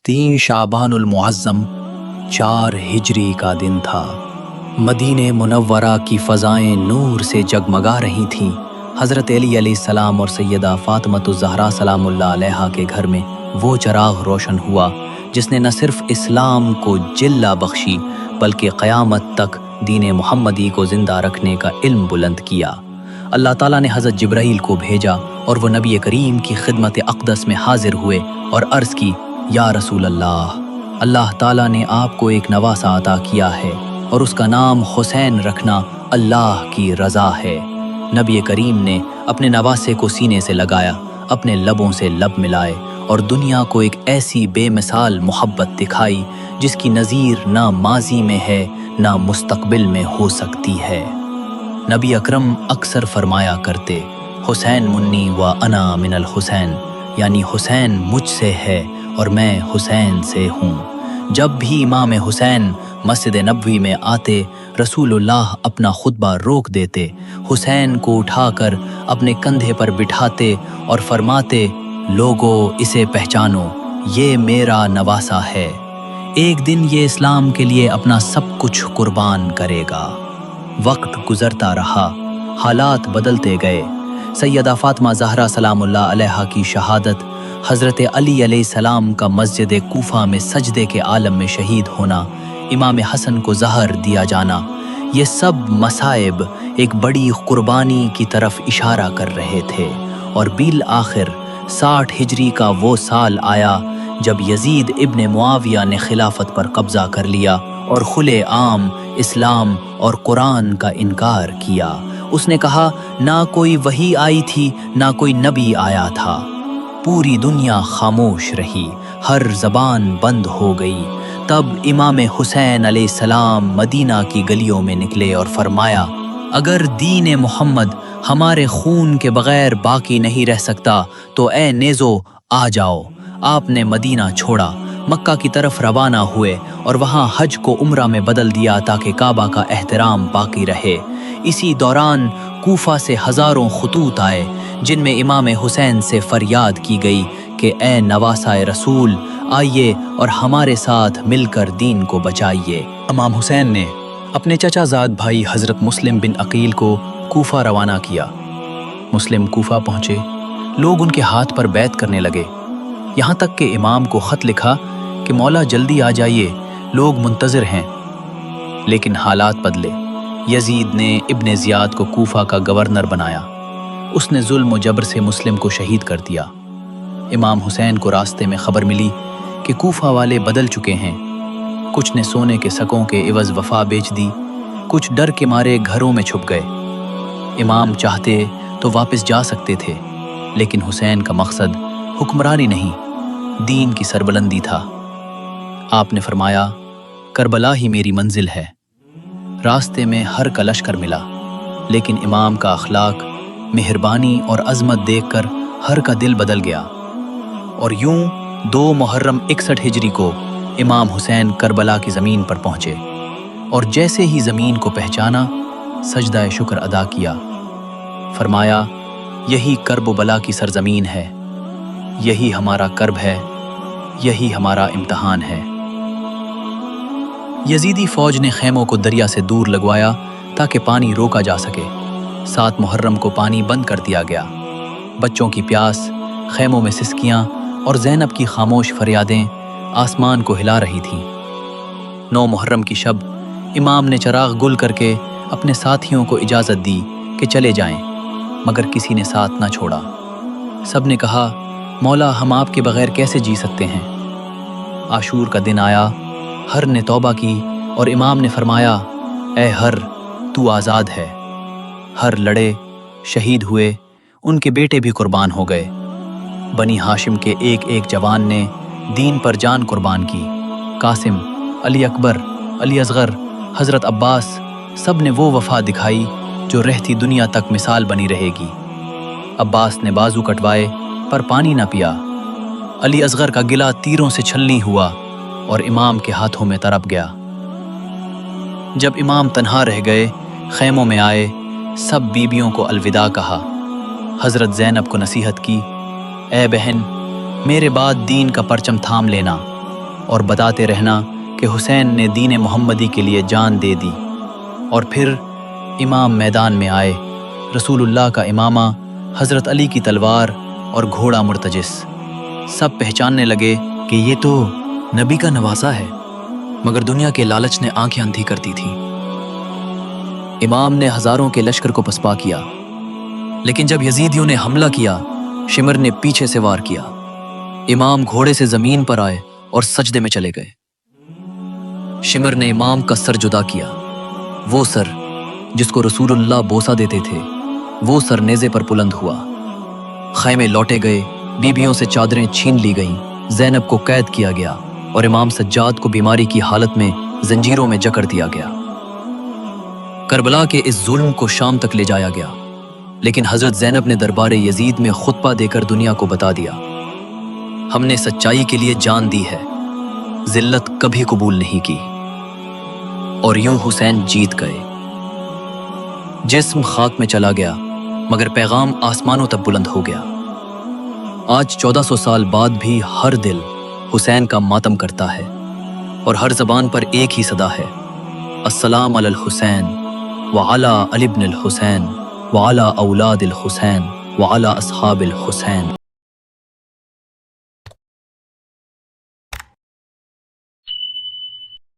3 शाबान उल मुअज़्ज़म 4 हिजरी का दिन था। मदीने मुनव्वरा की फ़ज़ाएं नूर से जगमगा रही थीं। हज़रत अली अलैहिस्सलाम और सैयदा फ़ातिमतुज़ ज़हरा सलामुल्लाह अलैहा के घर में वो चिराग रोशन हुआ जिसने न सिर्फ इस्लाम को जिल्ला बख्शी बल्कि क़यामत तक दीन मुहम्मदी को ज़िंदा रखने का इल्म बुलंद किया। अल्लाह ताला ने हज़रत जिब्राईल को भेजा और वो नबी करीम की खिदमत अक़दस में हाजिर हुए और अर्ज़ की, या रसूल अल्लाह ताला ने आपको एक नवासा अता किया है और उसका नाम हुसैन रखना अल्लाह की रज़ा है। नबी करीम ने अपने नवासे को सीने से लगाया, अपने लबों से लब मिलाए और दुनिया को एक ऐसी बेमिसाल मोहब्बत दिखाई जिसकी नज़ीर ना माजी में है ना मुस्तकबिल में हो सकती है। नबी अकरम अक्सर फरमाया करते, हुसैन मुन्नी व अना मिनल हुसैन, यानी हुसैन मुझसे है और मैं हुसैन से हूँ। जब भी इमाम हुसैन मस्जिद नबवी में आते, रसूलुल्लाह अपना खुतबा रोक देते, हुसैन को उठाकर अपने कंधे पर बिठाते और फरमाते, लोगो इसे पहचानो, ये मेरा नवासा है। एक दिन ये इस्लाम के लिए अपना सब कुछ कुर्बान करेगा। वक्त गुजरता रहा, हालात बदलते गए। सैयदा फ़ातिमा ज़हरा सलामुल्लाह अलैहा की शहादत, हज़रत अली अलैहिस्सलाम का मस्जिद कूफा में सजदे के आलम में शहीद होना, इमाम हसन को ज़हर दिया जाना, ये सब मसाइब एक बड़ी कुर्बानी की तरफ इशारा कर रहे थे। और बिल आखिर 60 हिजरी का वो साल आया जब यजीद इब्ने मुआविया ने खिलाफत पर कब्ज़ा कर लिया और खुले आम इस्लाम और कुरान का इनकार किया। उसने कहा, ना कोई वही आई थी ना कोई नबी आया था। पूरी दुनिया खामोश रही, हर ज़बान बंद हो गई। तब इमाम हुसैन अलैहिस्सलाम मदीना की गलियों में निकले और फरमाया, अगर दीन मोहम्मद हमारे खून के बगैर बाकी नहीं रह सकता तो ए नेज़ो आ जाओ। आपने मदीना छोड़ा, मक्का की तरफ रवाना हुए और वहाँ हज को उम्रा में बदल दिया ताकि काबा का एहतराम बाकी रहे। इसी दौरान कूफा से हज़ारों खुतूत आए जिनमें इमाम हुसैन से फरियाद की गई कि ए नवासाए रसूल, आइए और हमारे साथ मिलकर दीन को बचाइए। इमाम हुसैन ने अपने चचाजाद भाई हज़रत मुस्लिम बिन अकील को कूफा रवाना किया। मुस्लिम कूफा पहुँचे, लोग उनके हाथ पर बैत करने लगे, यहाँ तक कि इमाम को ख़त लिखा कि मौला जल्दी आ जाइए, लोग मुंतज़िर हैं। लेकिन हालात बदले। यजीद ने इब्ने ज़ियाद को कूफा का गवर्नर बनाया। उसने जुल्म व जबर से मुस्लिम को शहीद कर दिया। इमाम हुसैन को रास्ते में खबर मिली कि कूफा वाले बदल चुके हैं। कुछ ने सोने के सकों के इवज़ वफ़ा बेच दी, कुछ डर के मारे घरों में छुप गए। इमाम चाहते तो वापस जा सकते थे, लेकिन हुसैन का मकसद हुक्मरानी नहीं, दीन की सरबलंदी था। आपने फरमाया, करबला ही मेरी मंजिल है। रास्ते में हर का लश्कर मिला, लेकिन इमाम का अखलाक, मेहरबानी और अज़मत देखकर हर का दिल बदल गया। और यूं 2 मुहर्रम 61 हिजरी को इमाम हुसैन करबला की ज़मीन पर पहुँचे और जैसे ही ज़मीन को पहचाना, सजदा शुक्र अदा किया। फरमाया, यही कर्ब बला की सरज़मीन है, यही हमारा कर्ब है, यही हमारा इम्तहान है। यजीदी फ़ौज ने खैमों को दरिया से दूर लगवाया ताकि पानी रोका जा सके। 7 मुहर्रम को पानी बंद कर दिया गया। बच्चों की प्यास, खैमों में सिसकियाँ और ज़ैनब की खामोश फरियादें आसमान को हिला रही थीं। 9 मुहर्रम की शब इमाम ने चराग गुल करके अपने साथियों को इजाज़त दी कि चले जाएं, मगर किसी ने साथ ना छोड़ा। सब ने कहा, मौला हम आपके बग़ैर कैसे जी सकते हैं। आशूर का दिन आया, हर ने तौबा की और इमाम ने फरमाया, ए हर, तू आज़ाद है। हर लड़े, शहीद हुए, उनके बेटे भी कुर्बान हो गए। बनी हाशिम के एक एक जवान ने दीन पर जान कुर्बान की। कासिम, अली अकबर, अली असगर, हज़रत अब्बास, सब ने वो वफ़ा दिखाई जो रहती दुनिया तक मिसाल बनी रहेगी। अब्बास ने बाजू कटवाए पर पानी ना पिया। अली असगर का गिला तीरों से छलनी हुआ और इमाम के हाथों में तरप गया। जब इमाम तन्हा रह गए, खैमों में आए, सब बीबियों को अलविदा कहा। हज़रत ज़ैनब को नसीहत की, ए बहन, मेरे बाद दीन का परचम थाम लेना, اور بتاتے رہنا کہ حسین نے دین محمدی کے لیے جان دے دی۔ اور پھر امام میدان میں آئے، رسول اللہ کا امامہ، حضرت علی کی تلوار اور گھوڑا مرتجس۔ سب پہچاننے لگے کہ یہ تو نبی کا نواسا ہے، مگر دنیا کے لالچ نے آنکھیں اندھی کر دی تھیں۔ امام نے ہزاروں کے لشکر کو پسپا کیا، لیکن جب یزیدیوں نے حملہ کیا، شمر نے پیچھے سے وار کیا۔ امام گھوڑے سے زمین پر آئے اور سجدے میں چلے گئے۔ شمر نے امام کا سر جدا کیا، وہ سر جس کو رسول اللہ بوسہ دیتے تھے، وہ سر نیزے پر بلند ہوا۔ خیمے لوٹے گئے، بیبیوں سے چادریں چھین لی گئیں، زینب کو قید کیا گیا اور امام سجاد کو بیماری کی حالت میں زنجیروں میں جکڑ دیا گیا۔ کربلا کے اس ظلم کو شام تک لے جایا گیا، لیکن حضرت زینب نے دربار یزید میں خطبہ دے کر دنیا کو بتا دیا، ہم نے سچائی کے لیے جان دی ہے، ذلت کبھی قبول نہیں کی۔ اور یوں حسین جیت گئے۔ جسم خاک میں چلا گیا، مگر پیغام آسمانوں تک بلند ہو گیا۔ آج 1400 سال بعد بھی ہر دل حسین کا ماتم کرتا ہے، اور ہر زبان پر ایک ہی صدا ہے، السلام علی الحسین وعلی علی ابن الحسین وعلی اولاد الحسین وعلی اصحاب الحسین۔